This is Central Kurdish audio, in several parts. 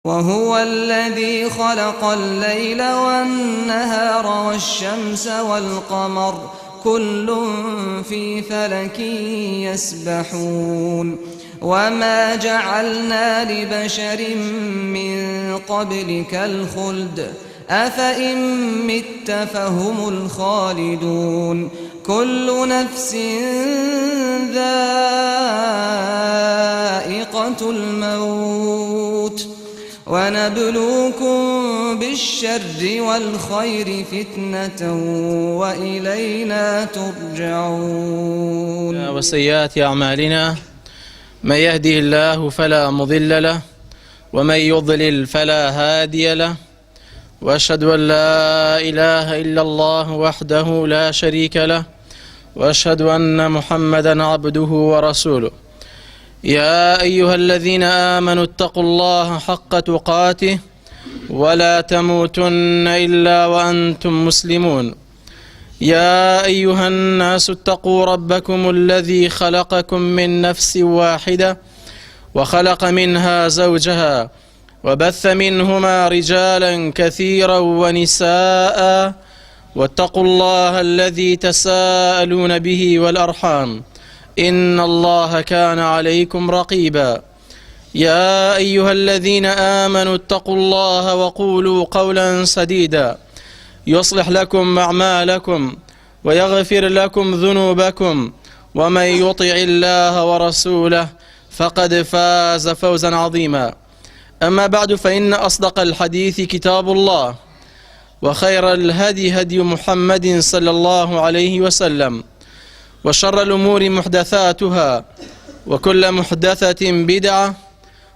وهو الذي خلق الليل والنهار والشمس والقمر كل في فلك يسبحون وما جعلنا لبشر من قبلك الخلد أفإن مت فهم الخالدون كل نفس ذائقة الموت ونبلوكم بالشر والخير فتنة وإلينا ترجعون وسيئات أعمالنا من يهده الله فلا مضل له ومن يضلل فلا هادي له وأشهد أن لا إله إلا الله وحده لا شريك له وأشهد أن محمدا عبده ورسوله يا أيها الذين آمنوا اتقوا الله حق تقاته ولا تموتن إلا وأنتم مسلمون يا أيها الناس اتقوا ربكم الذي خلقكم من نفس واحدة وخلق منها زوجها وبث منهما رجالا كثيرا ونساء واتقوا الله الذي تساءلون به والأرحام إن الله كان عليكم رقيبا يا أيها الذين آمنوا اتقوا الله وقولوا قولا سديدا يصلح لكم أعمالكم ويغفر لكم ذنوبكم ومن يطع الله ورسوله فقد فاز فوزا عظيما أما بعد فإن أصدق الحديث كتاب الله وخير الهدي هدي محمد صلى الله عليه وسلم وشر الأمور محدثاتها وكل محدثة بدعة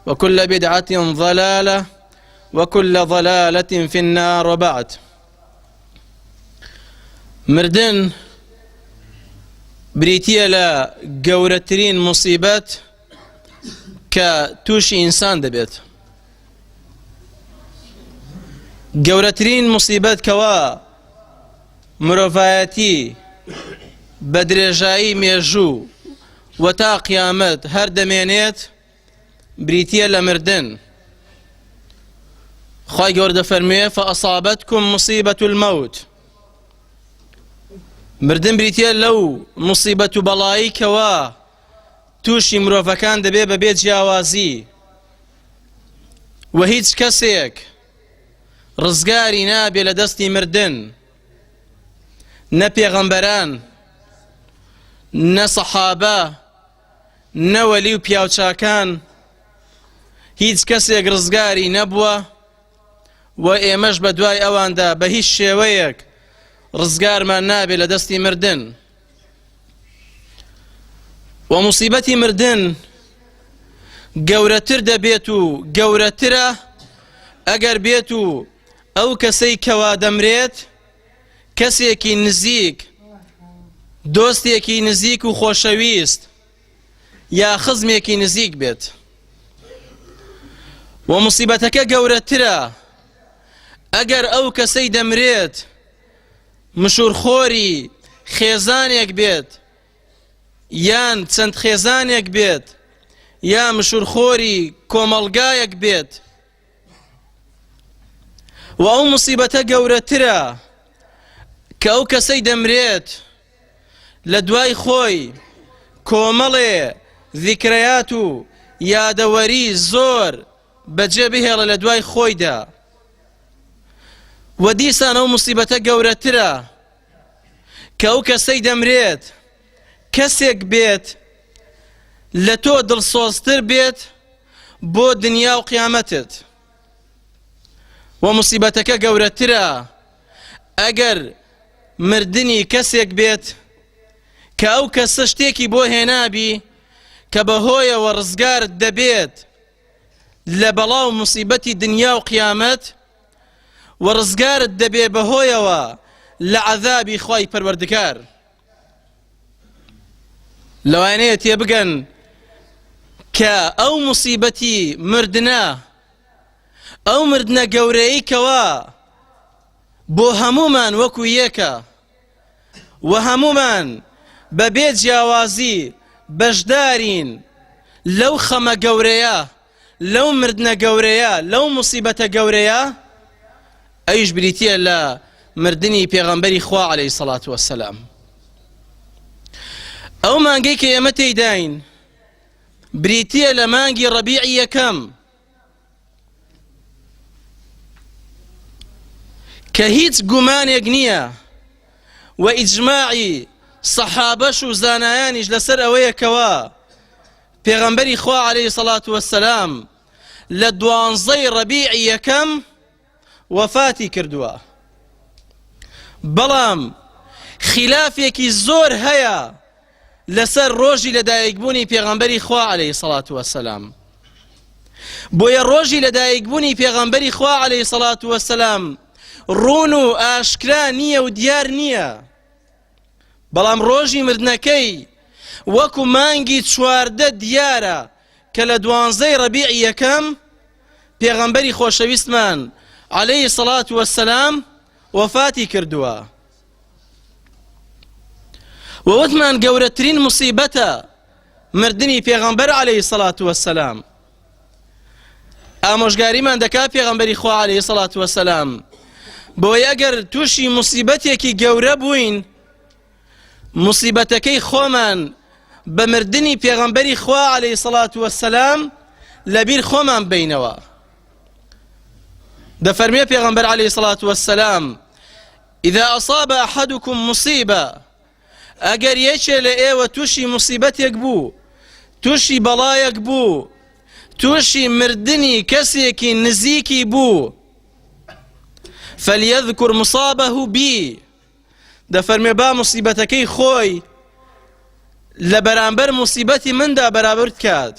وكل بدعة ضلالة وكل ضلالة في النار وبعد مردن بريتيا لا گەورەترین مصیبەت کە تووشی ئینسان دەبێت گەورەترین مصیبەت کەوا مرۆڤایەتی بە درێژایی مێژوو و تا قیامەت هەر دەمێنێت بریتیە لە مردن خی گەورە دەفەرموێ فەئەصابەتکم مصیبەت المەوت مردن بریتیە لەو مصیبەت و بەڵایی کەوا تووشی مرۆڤەکان دەبێ بەبێ جیاوازی و هیچ کەسێک ڕزگاری نابێ لە دەستی مردن نە پێغەمبەران نە سەحابە نە وەلی و پیاوچاکان هیچ کەسێک ڕزگاری نەبووە و ئێمەش بە دوای ئەواندا بە هیچ شێوەیەک ڕزگارمان نابێ لە دەستی مردن و مصیبەتی مردن گەورەتر دەبێت و گەورەترە ئەگەر بێت و ئەو کەسەی کەوا دەمرێت کەسێکی نزیک دۆستێکی نزیک و خۆشەویست یا خزمێکی نزیک بێت و مصیبەتەکە گەورەترە ئەگەر ئەو کەسەی دەمرێت مشورخۆری خێزانێک بێت یان چەند خێزانێک بێت یا مشورخۆری کۆمەڵگایەک بێت و ئەو مصیبەتە گەورەترە کە ئەو کەسەی دەمرێت لە دوای خۆی کۆمەڵێ ذیکرەیات و یادەوەری زۆر بەجێ بهێڵە لە دوای خۆیدا و دیسان ئەو مصیبەتە گەورەترە کە ئەو کەسەی دەمرێت کەسێک بێت لە تۆ دڵسۆزتر بێت بۆ دنیا و قیامەتت و مصیبەتەکە گەورەترە ئەگەر مردنی کەسێک بێت کە ئەو کەسە شتێکی بۆ هێنابی کە بەهۆیەوە ڕزگارت دەبێت لە بەڵاو مصیبەتی دنیا و قیامەت و ڕزگارت دەبێ بەهۆیەوە لە عەذابی خوای پەروەردگار لەوانەیە تێبگەن کە ئەو مصیبەتی مردنە ئەو مردنە گەورەی کەوا بۆ هەمومان وەکو یەکە و هەمومان بەبێ جیاوازی بەشدارین لەو خەمە گەورەیە لەو مردنە گەورەیە لەو موسیبەتە گەورەیە ئەویش بریتیە لە مردنی پێغەمبەری خوا عەلەیهی سەڵات وەسەلام. ئەو مانگەی کە ئێمە تێیداین بریتیە لە مانگی ڕەبیعی یەکەم کە هیچ گومانێک نییە و ئیجماعی سەحابەش و زانایانیش لەسەر ئەوەیەکەوە پێغەمبەری خوا عەلەیهی سەڵات وەسەلام لە 12ی ڕەبیعی یەکەم وەفاتی کردووە. بەڵام خلافێکی زۆر هەیە لەسەر ڕۆژی لەدایکبوونی پێغەمبەری خوا عەلەیهی سەڵات وەسەلام. بۆیە ڕۆژی لەدایکبوونی پێغەمبەری خوا عەلەیهی سەڵات وەسەلام ڕوون و ئاشکرا نییە و دیار نییە، بەڵام ڕۆژی مردنەکەی وەکو مانگی 14 دیارە کە لە 12ی ڕەبیعی یەکەم پێغەمبەری خۆشەویستمان عەلەیهی سەڵات وەسەلام وەفاتی کردووە. ووتمان گەورەترین موسیبەتە مردنی پێغەمبەر عەلەیهی سەڵات وەسەلام. ئامۆژگاریمان دەکات پێغەمبەری خوا عەلەیهی سەڵات وەسەلام بۆی ئەگەر تووشی موسیبەتێکی گەورە بووین موسیبەتەکەی خۆمان بە مردنی پێغەمبەری خوا عەلەیهی سەڵات وەسەلام لەبیر خۆمان بینەوە. دەفەرمێ پێغەمبەر عەلەیهی سەڵات وەسەلام ئیذا ئەصاب ئەحەدوکم موسیبە، ئەگەر یەکێ لە ئێوە تووشی موسیبەتێک بوو، تووشی بەڵایەک بوو، تووشی مردنی کەسێکی نزیکی بوو، فەلیەذکر مصابەه بی، دەفەرمێ با موسیبەتەکەی خۆی لە بەرامبەر موسیبەتی مندا بەرابر بکات،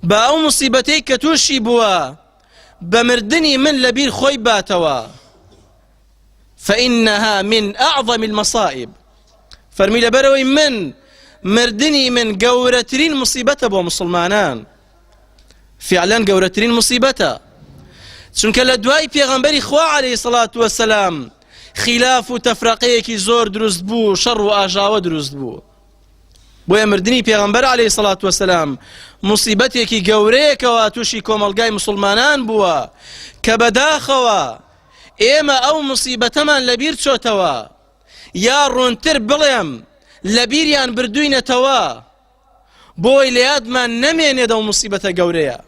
با ئەو موسیبەتەی کە تووشی بووە بە مردنی من لەبیر خۆی باتەوە، فإنها من أعظم المصائب، فەرمی لەبەرەوەی من مردنی من گەورەترین موسیبەتە بۆ مسلمانان، فعلا گەورەترین موسیبەتە، چونکە لە دوای پێغەمبەری خوا عەلەیهی سەڵات وەسەلام خلاف و تەفرەقەیەکی زۆر دروست بوو، شەڕ و ئاژاوە دروست بوو. بۆیە مردنی پێغەمبەر عەلەیهی سەڵات وەسەلام موسیبەتێکی گەورەیەکەوە تووشی کۆمەڵگای مسلمانان بووە کە بەداخەوە ئێمە ئەو موسیبەتەمان لەبیر چۆتەوە، یا ڕوونتر بڵێم لەبیریان بردووینەتەوە بۆی لە یادمان نەمێنێت ئەو موسیبەتە گەورەیە.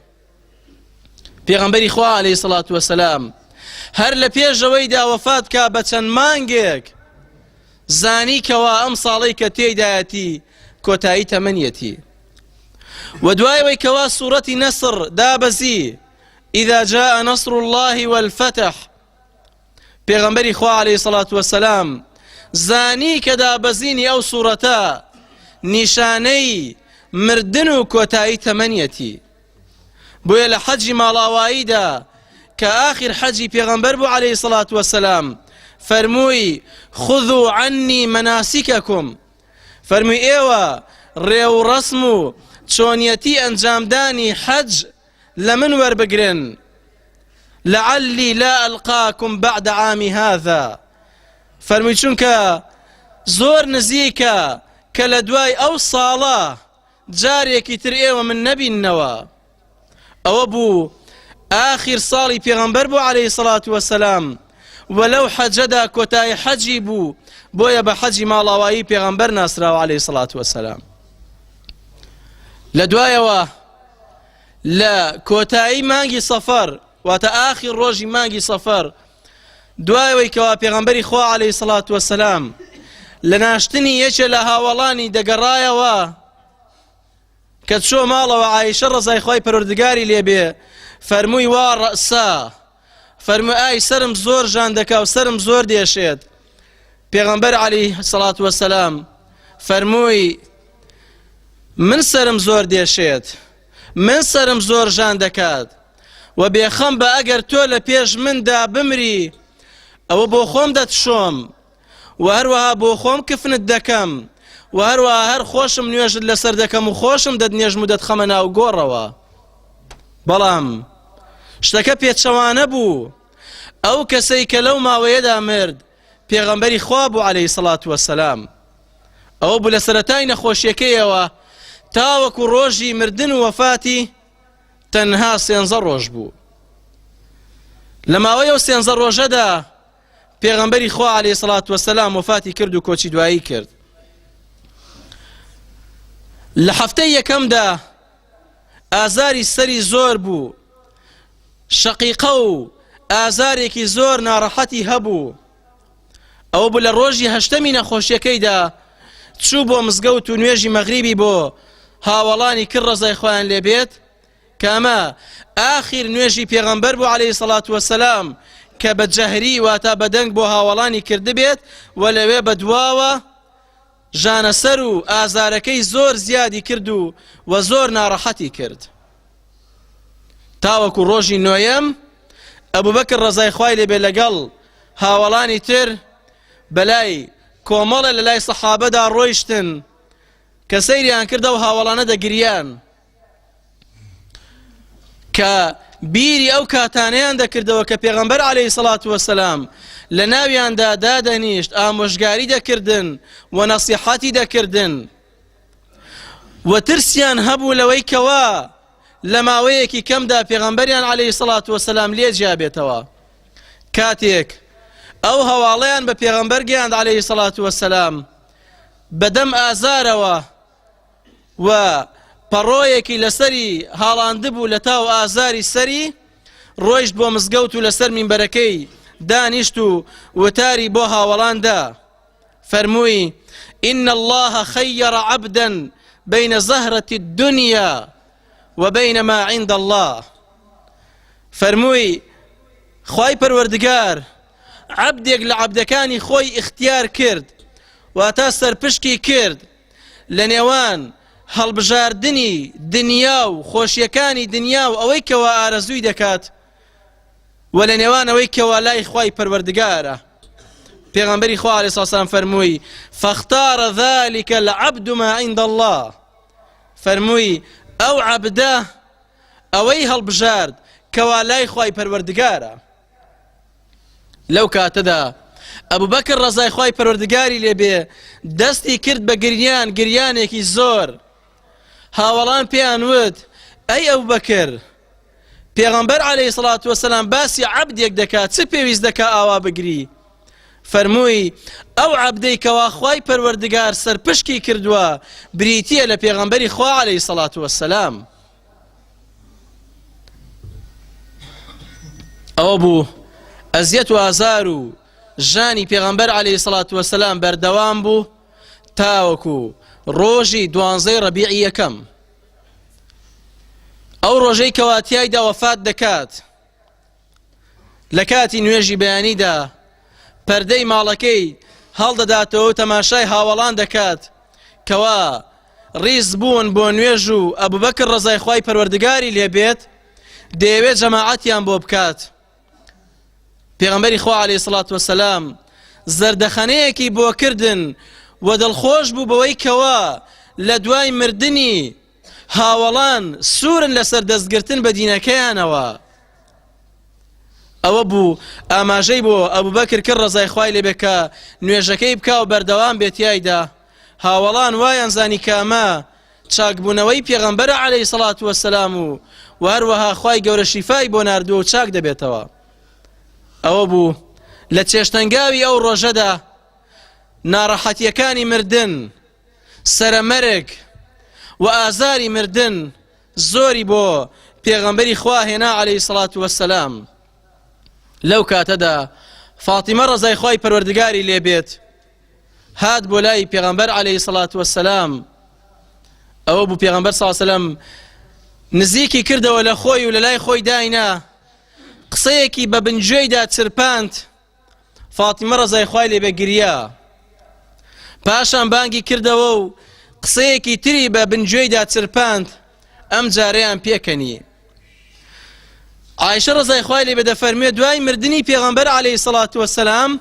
پێغەمبەری خوا عەلەیهی سەڵات وەسەلام هەر لە پێشەوەیدا وەفات کا بە چەند مانگێک زانی کەوا ئەم ساڵەی کە تێیدایەتی کۆتایی تەمەنیەتی، و دوایەوەی کەوا سوورەتی نەسر دابەزی ئیذا جاء نەسر الله والفتح، پێغەمبەری خوا عەلەیهی سەڵات وەسەلام زانی کە دابەزینی ئەو سوورەتە نیشانەی مردن و کۆتایی تەمەنیەتی. بۆیە لە حەجی ماڵاواییدا کە ئاخر حەجی پێغەمبەر بوو عەلەیهی سەڵات وەسەلام فەرمووی خذوا عنی مناسکەکم، فەرمووی ئێوە ڕێو و ڕەسم و چۆنیەتی ئەنجامدانی حەج لە من وەربگرن، لعلی لا ئەلقاکم بعد عامی هذا، فەرمووی چونکە زۆر نزیکە کە لە دوای ئەو ساڵە جارێکی تر ئێوە من نەبیننەوە. ئەوە بوو ئاخر ساڵی پێغەمبەر بوو عەلەیهی سەڵات وەسەلام و لەو حەجەدا کۆتایی حەجی بوو، بۆیە بە حەجی ماڵاوایی پێغەمبەر ناسراوە عەلەیهی سەڵات وەسەلام. لە دوایەوە لە کۆتایی مانگی سەفەر واتە ئاخر ڕۆژی مانگی سەفەر دوایەوەی کەوا پێغەمبەری خوا عەلەیهی سەڵات وەسەلام لە ناشتنی یەکێ لە هاوڵانی دەگەڕایەوە کە چۆ ماڵەوە عایشە ڕەزای خوای پەروەردگاری لێبێ فەرمووی وا ڕەئسا، فەرمووی ئای سەرم زۆر ژان دەکا و سەرم زۆر دێشێت. پێغەمبەر عەلەیهی سەڵات وەسەلام فەرمووی من سرم زۆر دێشێت، من سرم زۆر ژان دەکات و بێخەم بە ئەگەر تۆ لە پێش مندا بمری ئەوە بۆ خۆم دەتشۆم و هەروەها بۆ خۆم کفنت دەکەم و هەروەها هەر خۆشم نوێژت لەسەر دەکەم و خۆشم دەدنێژم و دەتخەمە ناو گۆڕەوە. بەڵام شتەکە پێچەوانە بوو، ئەو کەسەی کە لەو ماوەیەدا مرد پێغەمبەری خوا بوو عەلەیهی سەڵات وەسەلام. ئەوە بوو لە سەرەتای نەخۆشیەکەیەوە تاوەکو ڕۆژی مردن و وەفاتی تەنها 13 ڕۆژ بوو. لە ماوەی ئەو 13 ڕۆژەدا پێغەمبەری خوا عەلەیهی سەڵات وەسەلام وەفاتی کرد و کۆچی دوایی کرد. لە هەفتەی یەکەمدا ئازاری سەری زۆر بوو، شەقیقە و ئازارێکی زۆر ناڕەحەتی هەبوو. ئەوە بوو لە ڕۆژی هەشتەمی نەخۆشیەکەیدا چوو بۆ مزگەوت و نوێژی مەغریبی بۆ هاوڵانی کرد ڕەزای خۆیان لێبێت کە ئەمە ئاخر نوێژی پێغەمبەر بوو عەلەیهی سەڵات وەسەلام کە بە جەهری واتە بەدەنگ بۆ هاوڵانی کردبێت و لەوێ بەدواوە ژانەسەر و ئازارەکەی زۆر زیادی کرد و زۆر ناڕەحەتی کرد. تاوەکو ڕۆژی نۆیەم ئەبوبەکر ڕەزای خوای لێبێ لەگەڵ هاوڵانی تر بەلای کۆمەڵە لە لای سەحابەدا ڕۆیشتن کە سەیریان کردە و هاوڵانە دەگریان کە بیری ئەو کاتانەیان دەکردەوە کە پێغەمبەر عەلەیهی سەڵات وەسەلام لە ناویاندا دادەنیشت، ئامۆژگاری دەکردن و نەسیحەتی دەکردن و ترسیان هەبوو لەوەی کەوا لە ماوەیەکی کەمدا پێغەمبەریان عەلەیهی سەڵات وەسەلام لێ جیابێتەوە. کاتێک ئەو هەواڵەیان بە پێغەمبەر گەیاند عەلەیهی سەڵات وەسەلام بەدەم ئازارەوە و پەڕۆیەکی لەسەری هاڵاندبوو لە تاو ئازاری سەری، ڕۆیشت بۆ مزگەوت و لەسەر مینبەرەکەی دانیشت و وتاری بۆ هاوڵاندا فەرمووی: إن الله خير عبدا بين زهرة الدنيا وبين ما عند الله. فەرمووی خوای پەروەردگار عەبدێک لە عەبدەکانی خۆی اختیار کرد واتە سەرپشکی کرد لە نێوان هەڵبژاردنی دنیا و خۆشیەکانی دنیا و ئەوەی کەوا ئارەزووی دەکات و لە نێوان ئەوەی کەوا لای خوای پەروەردگارە. پێغەمبەری خوا عەلەیهی سەڵات وەسەلام فەرمووی: فاختار ذلك العبد ما عند الله. فەرمووی ئەو عەبدە ئەوەی هەڵبژارد کەوا لای خوای پەروەردگارە. لەو کاتەدا ئەبوبەکر ڕەزای خوای پەروەردگاری لێبێ دەستی کرد بە گریان، گریانێکی زۆر. هاوڵان پێیان وت: ئەی ئەبوبەکر، پێغەمبەر عەلەیهی سەڵات وەسەلام باسی عەبدێک دەکات، چ پێویست دەکا ئاوا بگری؟ فەرمووی ئەو عەبدەی کەوا خوای پەروەردگار سەرپشکی کردووە بریتیە لە پێغەمبەری خوا عەلەیهی سەڵات وەسەلام. ئەوە بوو ئەزیەت و ئازار و ژانی پێغەمبەر عەلەیهی سەڵات وەسەلام بەردەوام بوو تاوەکو ڕۆژی 12 ڕەبیعی یەکەم. ئەو ڕۆژەی کەوا تیایدا وەفات دەکات لە کاتی نوێژی بەیانیدا پەردەی ماڵەکەی هەڵدەداتەوە و تەماشای هاوڵان دەکات کەوا ڕیز بوون بۆ نوێژ و ئەبوبەکر ڕەزای خوای پەروەردگاری لێبێت دەیەوێت جەماعەتیان بۆ بکات. پێغەمبەری خوا عەلەیهی سەڵات وەسەلام زەردەخەنەیەکی بۆ کردن و دڵخۆش بوو بەوەی کەوا لە دوای مردنی هاوڵان سوورن لەسەر دەستگرتن بە دینەکەیانەوە. ئەوە بوو ئاماژەی بۆ ئەبوبەکر کرد ڕەزای خوای لێبێ کە نوێژەکەی بکا و بەردەوام بێت یایدا. هاوڵان وایان زانی کە ئەمە چاکبوونەوەی پێغەمبەرە عەلەیهی سەڵات وەسەلام و هەروەها خوای گەورە شیفای بۆ ناردووە و چاک دەبێتەوە. ئەوە بوو لە چێشتەنگاوی ئەو ڕۆژەدا ناڕەحەتیەکانی مردن، سەرەمەرگ و ئازاری مردن زۆری بۆ پێغەمبەری خوا هێنا عەلەیهی سەڵات وەسەلام. لەو کاتەدا فاتیمە ڕەزای خوای پەروەردگاری لێبێت هات بۆ لای پێغەمبەر عەلەیهی سەڵات وەسەلام. ئەوە بوو پێغەمبەر سەڵڵاهو عەلەیهی وسەلەم نزیکی کردەوە لە خۆی و لە لای خۆی داینا قسەیەکی بە بنجێیدا چرپاند. فاتیمە ڕەزای خوای لێبێ گریا، پاشان بانگی کردەوە و قسەیەکی تری بە بنجێیدا چرپاند. ئەم جارەیان پێکەنی. عایشە ڕەزای خوای لێبێ دەفەرمێ دوای مردنی پێغەمبەر عەلەیهی سەڵات وەسەلام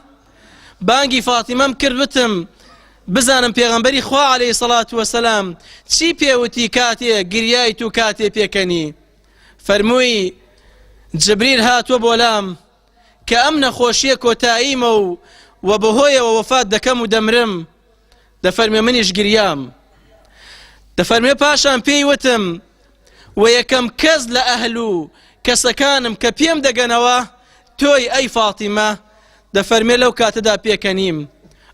بانگی فاتیمەم کرد وتم بزانم پێغەمبەری خوا عەلەیهی سەڵات وەسەلام چی پێوتی کاتێ گریای تو کاتێ پێکەنی؟ فەرمووی جبریل هاتووە بۆلام کە ئەم نەخۆشیە کۆتاییمە و بەهۆیەوە وەفات دەکەم و دەمرم. دەفەرمێ منیش گریام. دەفەرمێ پاشان پێی وتم ويكم كز لأهلو كسكانم كبيم دقنوا توي أي فاطمة دفرمي لو كاتدا بيكنيم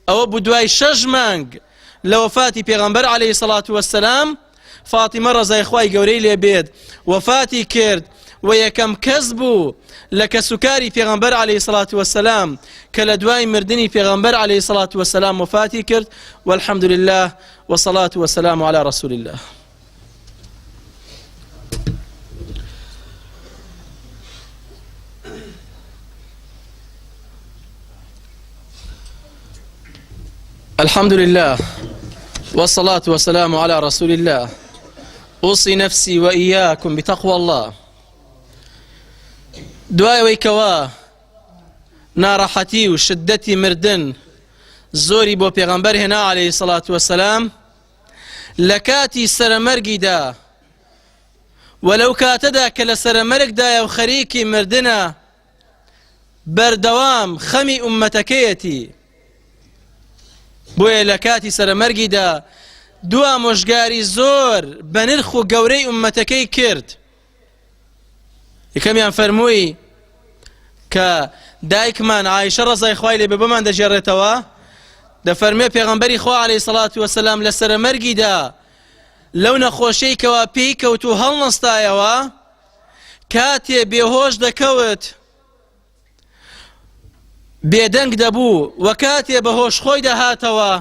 أو بدواي شجمانج لوفاتي بيغمبر عليه الصلاة والسلام فاطمة رضای خوای گەورەی لێ بێت وفاتی کرد و یەکەم کەس بوو لە کەسوکاری پێغەمبەر عەلەیهی سەڵات وەسەلام کە لە دوای مردنی پێغەمبەر عەلەیهی سەڵات وەسەلام وفاتی کرد والحمد لله والصلاة والسلام على رسول الله. الحمد لله والصلاة والسلام على رسول الله. أوصي نفسي وإياكم بتقوى الله. دعاء ويكوا ناراحتي وشدتي مردن زوري بو پیغمبر هنا عليه الصلاة والسلام لكاتي سرمرقي دا ولو كاتدا كلا سرمرق دا يو خريكي مردنا بردوام خمي أمتكيتي بويا لكاتي سرمرقي دا دوا مشگاری زۆر بە نرخ و گەورەی ئومەتەکەی کرد. یەکەمیان فەرمووی کە دایکمان عایشە ڕەزای خوای لێ بێ بەمان دەژێڕێتەوە دەفەرمێ پێغەمبەری خوا عەلەیهی سەڵات وەسەلام لە سەرمەرگیدا لەو نەخۆشەی کەوا پێی کەوت و هەڵنەستایەوە کاتێ بێهۆش دەکەوت بێدەنگ دەبوو و کاتێ بەهۆش خۆی دەهاتەوە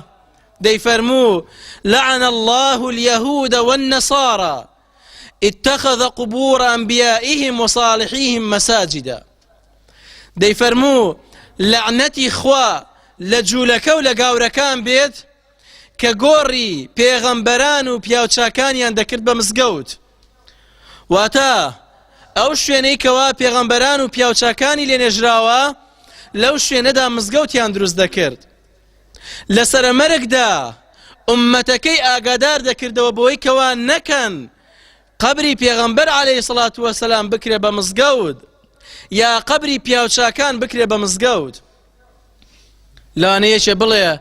ديفرمو لعن الله اليهود والنصارى اتخذ قبور أنبيائهم وصالحيهم مساجدا. ديفرمو لعنتي خوا لجولكو لقاوركان بيت كقوري بيغمبران و بياوچاكان يندكر بمزقوت واتا او شويني كوا بيغمبران و بياوچاكاني لنجراوا لو شويندا مزقوت يندروز دكرت لسر مرق دا أمتكي آقادار دكردوا بوي كوان نكن قبري بيغمبر عليه الصلاة والسلام بكري بمزقود يا قبري بياوچاكان بكري بمزقود لا نيش بليا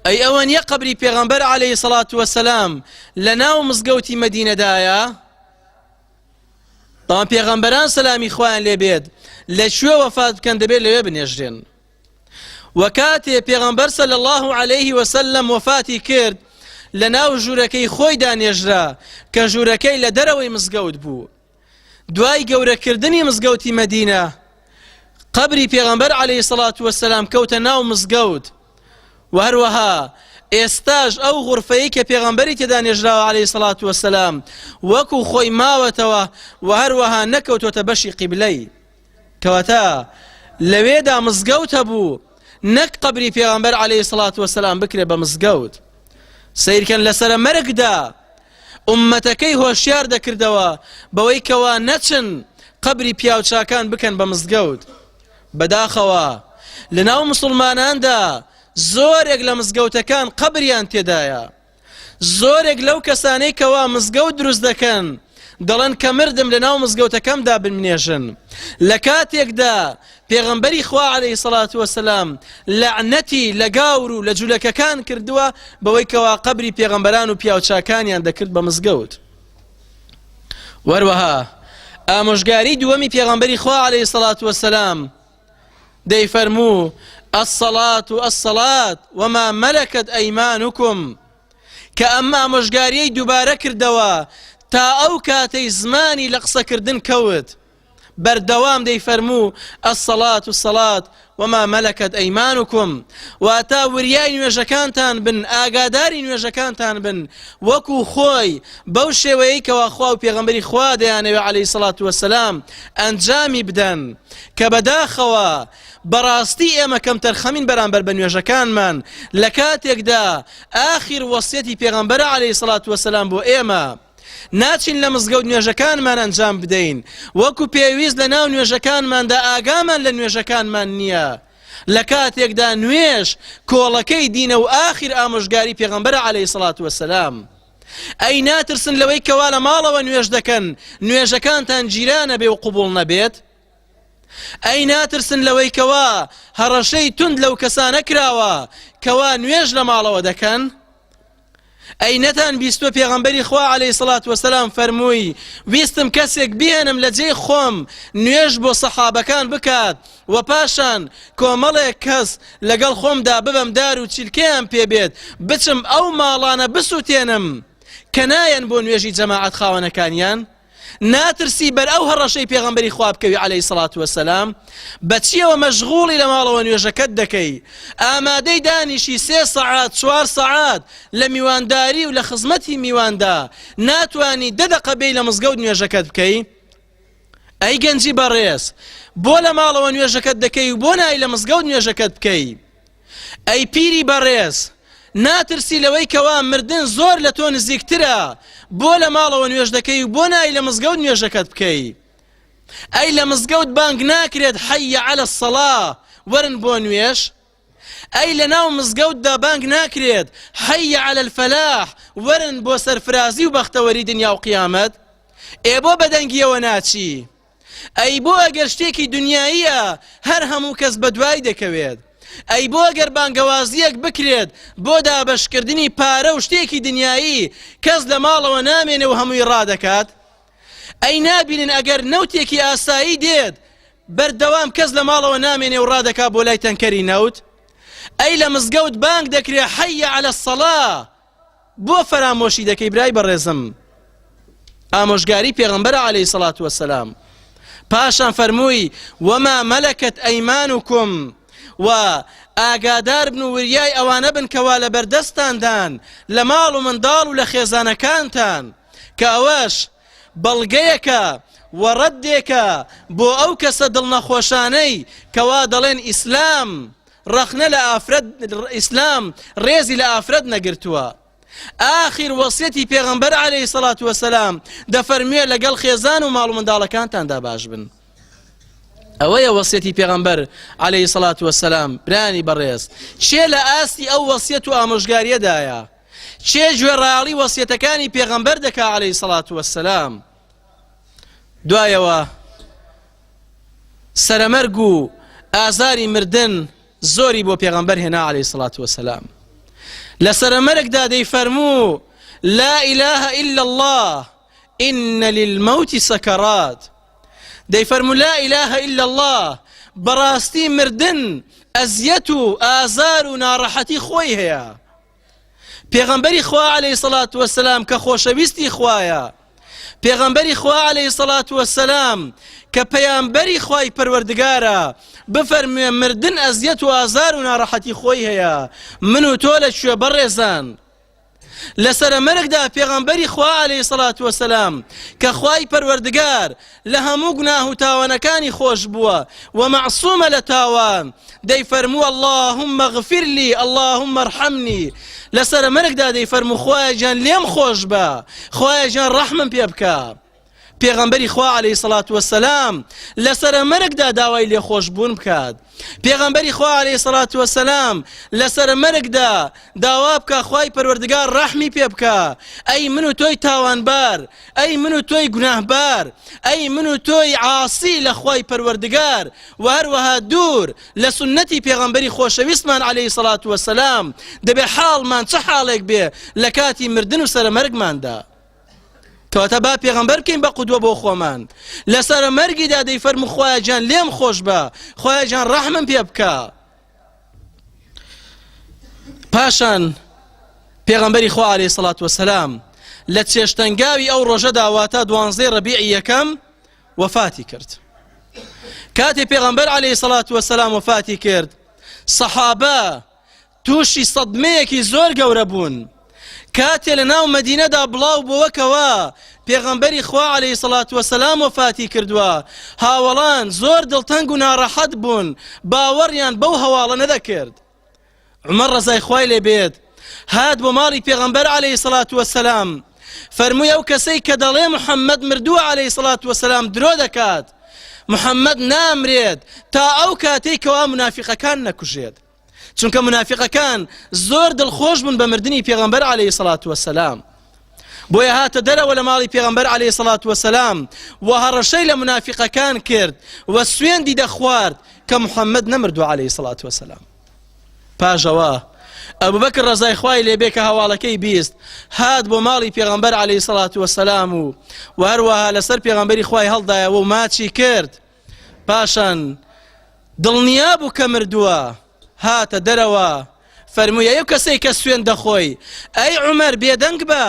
أي أوان يا قبري بيغمبر عليه الصلاة والسلام لناو مزقوتي مدينة دايا طبعا بيغمبران سلامي خوان لبيد لشو وفات كان دبير لبن يجرين وكاتي پیغمبر صلى الله عليه وسلم وفاتي کرد لناو جوركي خوي دان يجرا كجوركي لدروي مزقود بو دواي قورة كردني مزقوتي مدينة قبري پیغمبر عليه الصلاة والسلام كوت ناو مزقود وهروها استاج او غرفي كبيغمبري تدان يجرا عليه الصلاة والسلام وكو خوي ماوتوا وهروها نكوت وتبشي قبلي كواتا لويدا مزقوت بو نك قبري پیغمبر عليه الصلاة والسلام بكري بمزقود سير كان لسر مرق دا أمتكي هو شيار دا كردوا بويكوا نتشن قبري پیاوچاكان بكن بمزقود بداخوا لناو مسلمانان دا زورك لمزقوتكان قبريان تدايا زورك لو كساني كوا مزقود دروز دكن دلن كمردم لناو مزقوتكم دا بالمنيشن لكاتيك دا پیغمبری خوا عليه الصلاة والسلام لعنتي لقاورو لجولك كان كردوا بويكوا قبري پیغمبران و پیاوچاکانیان دكرد بمزقود وروها آموشگاری دومی پیغمبری خوا عليه الصلاة والسلام دي فرمو الصلاة الصلاة وما ملكت أيمانكم كأما آموشگاری دوباره كردوا تا او كاتي زماني لقصة كردن كوت بردوام دي فرمو الصلاة الصلاة وما ملكت أيمانكم واتا ورياي نوجكانتان بن آقاداري نوجكانتان بن وكو خوي بوشي ويك واخواو بيغمبري خوا دياني عليه الصلاة والسلام انجامي بدن كبداخوا براستي اما كم ترخمين برانبر بنوجكان من لكاتيك دا آخر وصيتي بيغمبر عليه الصلاة والسلام بو اما ناچین لە مزگەوت نوێژەکانمان ئەنجام بدەین وەکو پێویست لە ناو نوێژەکانماندا ئاگامان لە نوێژەکانمان نییە لە کاتێکدا نوێژ کۆڵەکەی دینە و ئاخر ئامۆژگاری پێغەمبەر عەلەیهی سەڵات وەسەلام ئەی ناترسن لەوەی کەوا لە ماڵەوە نوێژ دەکەن نوێژەکانتان جیرانە بێ و قوبوڵ نەبێت ئەی ناترسن لەوەی کەوا هەڕەشەی توند لەو کەسانە کراوە کەوا نوێژ لە ماڵەوە دەکەن ئەی نەتان بیستوە پێغەمبەری خوا عەلەیهی سەڵات وەسەلام فەرمووی ویستم کەسێک بێنم لە جێی خۆم نوێژ بۆ سەحابەکان بکات و پاشان کۆمەڵێک کەس لەگەڵ خۆمدا ببەم دار و چیلکەیان پێبێت بچم ئەو ماڵانە بسووتێنم کە نایەن بۆ نوێژی جەماعەت خاوەنەکانیان ناترسی بەر ئەو هەڕەشەی پێغەمبەری خوا بکەوی عەلەیهی سەڵات وەسەلام بەچیەوە مەشغوڵی لە ماڵەوە نوێژەکەت دەکەی ئامادەی دانیشی 3 سەعات 4 سەعات لە میوانداری و لە خزمەتی میواندا ناتوانی 10 دقە بێی لە مزگەوت نوێژەکەت بکەی ئەی گەنجی بەڕێز بۆ لە ماڵەوە نوێژەکەت دەکەی و بۆ نای لە مزگەوت نوێژەکەت بکەی ئەی پیری بەڕێز ناترسی لەوەی کەوا مردن زۆر لە تۆ نزیکترە بۆ لە ماڵەوە نوێژ دەکەی و بۆ نای لە مزگەوت نوێژەکەت بکەی ئەی لە مزگەوت بانگ ناکرێت حەیە عەلە السەڵا وەرن بۆ نوێژ ئەی لە ناو مزگەوتدا بانگ ناکرێت حەیە عەلە الفەلاح وەرن بۆ سەرفرازی و بەختەوەری دنیا و قیامەت ئێ بۆ بەدەنگیەوە ناچی ئەی بۆ ئەگەر شتێکی دنیاییە هەر هەموو کەس بەدوای دەکەوێت ئەی بۆ ئەگەر بانگەوازیەک بکرێت بۆ دابەشکردنی پارە و شتێکی دنیایی کەس لە ماڵەوە نامێنێ و هەمووی ڕادەکات ئەی نابینن ئەگەر نەوتێکی ئاسایی دێت بەردەوام کەس لە ماڵەوە نامێنێ و ڕادەکات بۆ لای تەنکەری نەوت ئەی لە مزگەوت بانگ دەکرێت حەیە عەلە السەڵا بۆ فەرامۆشی دەکەی برای بەڕێزم ئامۆژگاری پێغەمبەر عەلەیهی سەڵات وەسەلام پاشان فەرمووی وەما مەلەکەت ئەیمانوکم و ئاگادار بن و وریای ئەوانە بن کەوا لە بەردەستاندان لە ماڵ و منداڵ و لە خێزانەکانتان کە ئەوەش بەڵگەیەکە و ڕەدێکە بۆ ئەو کەسە دڵنەخۆشانەی کەوا دەڵێن ئیسلام ڕەخنە لە ئافرەت ئیسلام ڕێزی لە ئافرەت نەگرتووە آخر وەسیەتی پێغەمبەر عەلەیهی سەڵات وەسەلام دەفەرموێ لەگەڵ خێزان و ماڵ و منداڵەکانتاندا باش بن ئەوەیە وەسیەتی پێغەمبەر عەلەیهی سەڵات وەسەلام برانی بەڕێز چێ لە ئاستی ئەو وەسیەت و ئامۆژگاریەدایە چێ گوێڕایەڵی وەسیەتەکانی پێغەمبەر دەکا عەلەیهی سەڵات وەسەلام دوایەوە سەرەمەرگ و ئازاری مردن زۆری بۆ پێغەمبەر هێنا عەلەیهی سەڵات وەسەلام لە سەرەمەرگدا دەیفەرموو لا إله إلا الله إن للموت سكرات دەیفەرموو لا إله إلا الله بەڕاستی مردن ئەزیەت و ئازار و ناڕەحەتی خۆی هەیە پێغەمبەری خوا عەلەیهی سەڵات وەسەلام کە خۆشەویستی خوایە پێغەمبەری خوا عەلەیهی سەڵات وەسەلام کە پەیامبەری خوای پەروەردگارە بفەرموێ مردن ئەزیەت و ئازار و ناڕەحەتی خۆی هەیە من و تۆ لەکوێ بەڕێزان لە سەرەمەرگدا پێغەمبەری خوا عەلەیهی سەڵات وەسەلام کە خوای پەروەردگار لە هەموو گوناه و تاوانەکانی خۆش بووە و مەعسوومە لە تاوان دەیفەرموو اللهم اغفر لي اللهم ارحمني لە سەرەمەرگدا دەیفەرموو خوایە گیان لێم خۆش بە خوایە گیان ڕەحمم پێ بکە پێغەمبەری خوا عەلەیهی سەڵات وەسەلام لە سەرەمەرگدا داوای لێخۆشبوون بکات پێغەمبەری خوا عەلەیهی سەڵات وەسەلام لە سەرەمەرگدا داوا بکە خوای پەروەردگار ڕەحمی پێ بکە ئەی من و تۆی تاوانبار ئەی من و تۆی گوناهبار ئەی من و تۆی عاسی لە خوای پەروەردگار و هەروەها دوور لە سونەتی پێغەمبەری خۆشەویستمان عەلەیهی سەڵات وەسەلام دەبێ حاڵمان چه حاڵێک بێ لە کاتی مردن و سەرەمەرگماندا کەواتە با پێغەمبەر بکەین بە قودوە بۆ خۆمان لە سەرەمەرگیدا دەیفەرموو خوایە گیان لێم خۆش بە خوایە گیان ڕەحمم پێ بکە پاشان پێغەمبەری خوا عەلەیهی سەڵات وەسەلام لە چێشتەنگاوی ئەو ڕۆژەدا واتە 12 ڕەبیعی یەکەم وەفاتی کرد کاتێ پێغەمبەر عەلەیهی سەڵات وەسەلام وەفاتی کرد سەحابە تووشی سەدمەیەکی زۆر گەورە بوون کاتێ لە ناو مەدینەدا بڵاو بووەکەوە پێغەمبەری خوا عەلەیهی سەڵات وەسەلام وەفاتی کردووە هاوڵان زۆر دڵتەنگ و ناڕەحەت بوون باوەڕیان بەو هەواڵە نەدەکرد عومەر ڕەزای خوای لێ بێت هات بۆ ماڵی پێغەمبەر عەلەیهی سەڵات وەسەلام فەرمووی ئەو کەسەی کە دەڵێ محەممەد مردووە عەلەیهی سەڵات وەسەلام درۆ دەکات محەممەد نامرێت تا ئەو کاتەی کەوا منافیقەکان نەکوژێت چونکە منافیقەکان زۆر دڵخۆش بوون بە مردنی پێغەمبەر عەلەیهی سەڵات وەسەلام بۆیە هاتە دەرەوە لە ماڵی پێغەمبەر عەلەیهی سەڵات وەسەلام و هەڕەشەی لە منافیقەکان کرد و سوێندی دەخوارد کە محەممەد نەمردووە عەلەیهی سەڵات وەسەلام پاشەوە ئەبوو بەکر ڕەزای خوای لێبێ کە هەواڵەکەی بیست هات بۆ ماڵی پێغەمبەر عەلەیهی سەڵات وەسەلام و هەروەها لەسەر پێغەمبەری خوای هەڵدایەوە و ماچی کرد پاشان دڵنیا بوو کە مردووە هاتە دەرەوە فەرمووی ئەو کەسەی کە سوێن دەخۆی ئەی عومەر بێدەنگ بە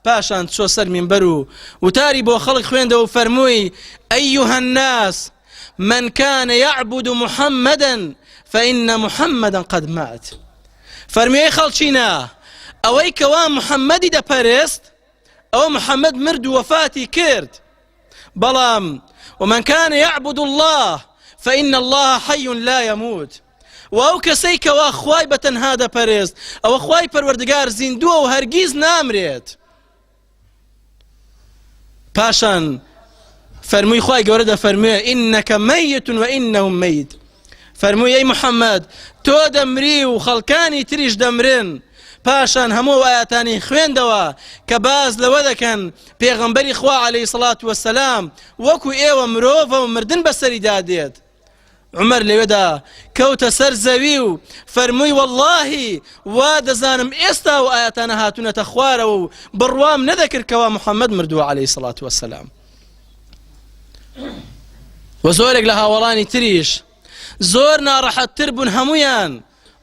پاشان چۆ سەر مینبەر و وتاری بۆ خەڵک خوێندەوە و فەرمووی ئەیها الناس من كان يعبد محمدا فإن محمدا قد مات فەرمووی خەڵچینە ئەوەی کەوا محەممەدی دەپەرست ئەوە محەممەد مرد و وەفاتی کرد بەڵام ومن كان يعبد الله فإن الله حي لا يموت وأو كسي كوا خواي بتنها دەپەرست ئەوە خوای پەروەردگار زیندووە و هەرگیز نامرێت پاشان فەرمووی خوای گەورە دەفەرموویە إنك ميت وإنهم ميت فەرمووی ئەی محەممەد تۆ دەمری و خەڵکانی تریش دەمرن پاشان هەموو ئاەتانی خوێندەوە کە باز لەوە دەکەن پێغەمبەری خوا عەلەیهی سەڵات وەسەلام وەکو ئێوە مرۆڤە و مردن بەسەریدا دێت عمەر لەوێدا کەوتە سەر زەوی و فەرمووی وەڵڵاهی وا دەزانم ئێستا و ئاەتانە هاتوونەتە خوارەوە و بڕوام نەدەکرد کەوا محەممەد مردووە عەلەیهی سەڵات وەسەلام و زۆرێک لە هاوڵانی تریش زۆر ناڕەحەتتر بوون هەمویان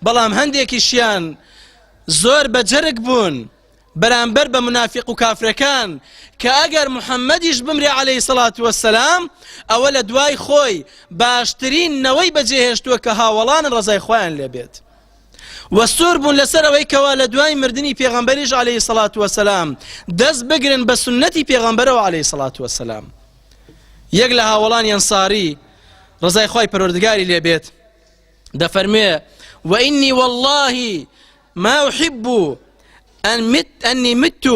بەڵام هەندێکیشیان زۆر بەجەرگ بوون بەرامبەر بە منافق و کافرەکان کە ئەگەر محەممەدیش بمرێ عەلەیهی سەڵات وەسەلام ئەوە لە دوای خۆی باشترین نەوەی بەجێهێشتووە کە هاوڵان ڕەزای خۆیان لێبێت وەسوور بوون لەسەر ئەوەی کەوا لە دوای مردنی پێغەمبەریش عەلەیهی سەڵات وەسەلام دەست بگرن بە سونەتی پێغەمبەرەوە عەلەیهی سەڵات وەسەلام یەک لە هاوڵانی ئەنساری ڕزای خوای پەروەردگاری لێبێت دەفەرمێ وإني والله ما أحب أني مت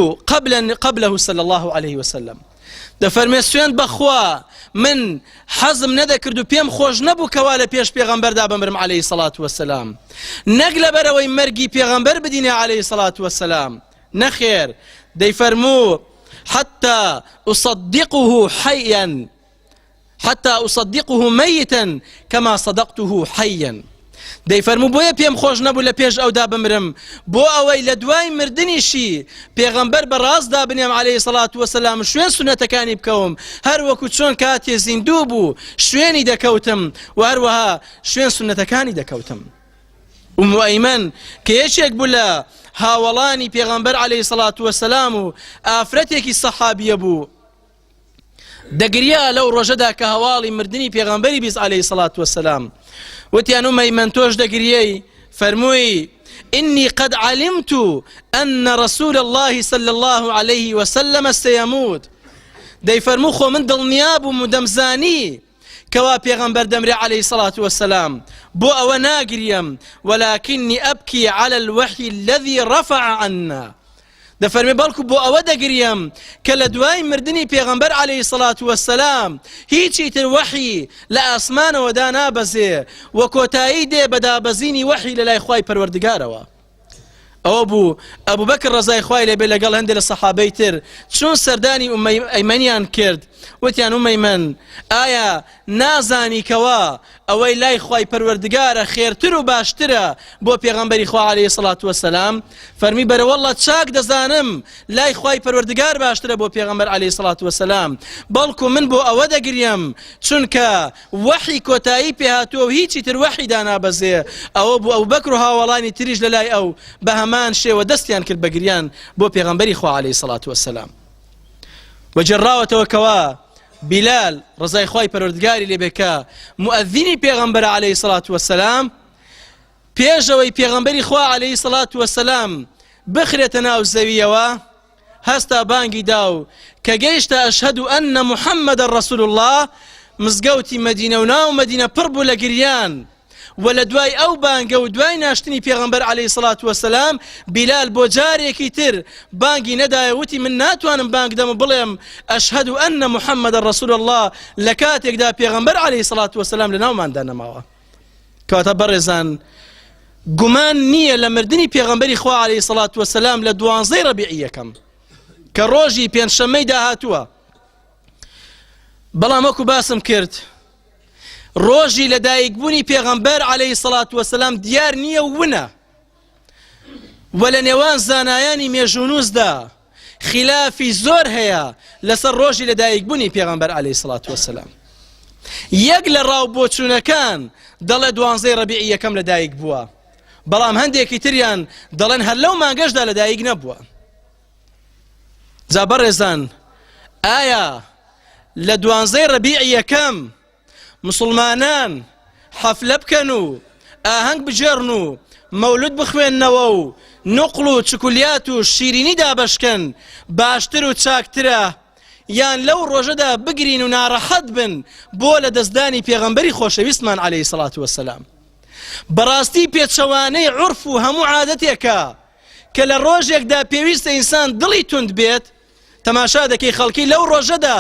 قبله صلى الله عليه وسلم دەفەرمێ سوێند بەخوا من حەزم نەدەکرد و پێم خۆش نەبوو کەوا لە پێش پێغەمبەردا بمرم عەلەیهی سەڵات وەسەلام نەک لەبەرەوەی مەرگی پێغەمبەر بدینێ عەلەیهی سەڵات وەسەلام نەخێر دەیفەرموو حتى أصدقه ميتا كما صدقته حيا دەیفەرموو بۆیە پێم خۆش نەبوو لە پێش ئەودا بمرم بۆ ئەوەی لە دوای مردنیشی پێغەمبەر بەڕاستدا بنێم عەلەیهی سەڵات وەسەلام شوێن سونەتەکانی بکەوم هەروەکو چۆن کاتێ زیندوو بوو شوێنی دەکەوتم و هەروەها شوێن سونەتەکانی دەکەوتم ئومو ئەیمەن کە یەکێک بوو لە هاوڵانی پێغەمبەر عەلەیهی سەڵات وەسەلام و ئافرەتێکی سەحابیە بوو دەگریا لەو ڕۆژەدا کە هەواڵی مردنی پێغەمبەری بیست عەلەیهی سەڵات وەسەلام وتیان ئومەیمەن تۆش دەگریەی فەرمووی إني قد علمت أن رسول الله صلى الله عليه وسلم سيموت دەیفەرموو خۆ من دڵنیا بووم و دەمزانی کەوا پێغەمبەر دەمرێ عەلەیهی سەڵات وەسەلام بۆ ئەوە ناگریم ولكني أبكي على الوحي الذي رفع عنا دەفەرمێ بەڵکو بۆ ئەوە دەگریم کە لە دوای مردنی پێغەمبەر عەلەیهی سەڵات وەسەلام هیچی تر وەحی لە ئاسمانەوەدا نابەزێ و کۆتایی دێ بە دابەزینی وەحی لە لای خوای پەروەردگارەوە ئەوە بوو ئەبوو بەکر ڕەزای خوای لێبێ لەگەڵ هەندێک لە سەحابەی تر چۆن سەردانی ئەیمەنیان کرد وتیان ئومەیمەن ئایا نازانی کەوا ئەوەی لای خوای پەروەردگارە خێرتر و باشترە بۆ پێغەمبەری خوا عەلەیهی سەڵات وەسەلام فەرمی بەرە وەڵڵا چاک دەزانم لای خوای پەروەردگار باشترە بۆ پێغەمبەر عەلەیهی سەڵات وەسەلام بەڵکو من بۆ ئەوە دەگریم چونکە وەحی کۆتایی پێهاتووە و هیچی تر وەحیدا نابەزێ ئەوە بوو ئەو بەکر و هاوڵانی تریش لە لای ئەو بە هەمان شێوە دەستیان کرد بە گریان بۆ پێغەمبەری خوا عەلەیهی سەڵات وەسەلام وەجێڕاوەتەوە کەوا بلال ڕزای خوای پەروەردگاری لێبێ کە مؤذینی پێغەمبەر عەلەیهی سەڵات وەسەلام پێشەوەی پێغەمبەری خوا عەلەیهی سەڵات وەسەلام بخرێتە ناو زەویەوە هەستا بانگی دا و کە گەیشتە ئەشهەد ئەنە محەممەدە ڕەسوول الله مزگەوتی مەدینە و ناو مەدینە پڕ بوو لە گریان و لە دوای ئەو بانگە و دوای ناشتنی پێغەمبەر عەلەیهی سەڵات وەسەلام بلال بۆ جارێکی تر بانگی نەدایە وتی من ناتوانم بانگ دەم بڵێم ئەشهەد ئەنە محەممەدە ڕەسوول الله لە کاتێکدا پێغەمبەر عەلەیهی سەڵات وەسەلام لە ناوماندا نەماوە کەواتە بەڕێزان گومان نییە لە مردنی پێغەمبەری خوا عەلەیهی سەڵات وەسەلام لە 12 ڕەبیعی یەکەم کە ڕۆژی پێنجشەممەی داهاتووە بەڵام وەکو باسم کرد ڕۆژی لەدایکبوونی پێغەمبەر عەلەیهی سەڵات وەسەلام دیار نییە ونە و لە نێوان زانایانی مێژوونووسدا خلافی زۆر هەیە لەسەر ڕۆژی لەدایکبوونی پێغەمبەر عەلەیهی سڵات وەسەلام. یەک لە ڕاوبۆچوونەکان دەڵێ 12 ڕەبیعی یەکەم لەدایک بووە، بەڵام هەندێکی تریان دەڵێن هەر لەو مانگەشدا لەدایک نەبووە. جا بەڕێزان، ئایا لە 12 ڕەبیعی یەکەم مسلمانان حەفلە بکەن و ئاهەنگ بجێڕن و مەولود بخوێننەوە و نوقڵ و چکولیات و شیرینی دابەشکەن باشتر و چاکترە، یان لەو ڕۆژەدا بگرین و ناڕەحەت بن بۆ لە دەستدانی پێغەمبەری خۆشەویستمان عەلەیهی سڵات وەسەلام؟ بەڕاستی پێچەوانەی عورف و هەموو عادەتێکە کە لە ڕۆژێکدا پێویستە ئینسان دڵی توند بێت، تەماشا دەکەی خەڵکی لەو ڕۆژەدا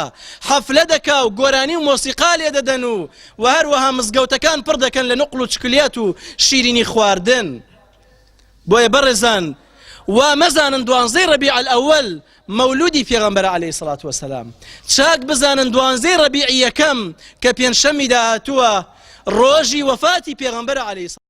حەفلە دەکا و گۆرانی و مۆسیقا لێ دەدەن و هەروەها مزگەوتەکان پڕ دەکەن لە نوقڵ و چکلیات و شیرینی خواردن. بۆیە بەڕێزان، وا مەزانن 12 ڕەبیع الأول مەولودی پێغەمبەر عەلەیهی سڵات وەسەلام، چاک بزانن 12 ڕەبیعی یەکەم کە پێنجشەمی داهاتووە ڕۆژی وەفاتی پێغەمبەر عەلەیهی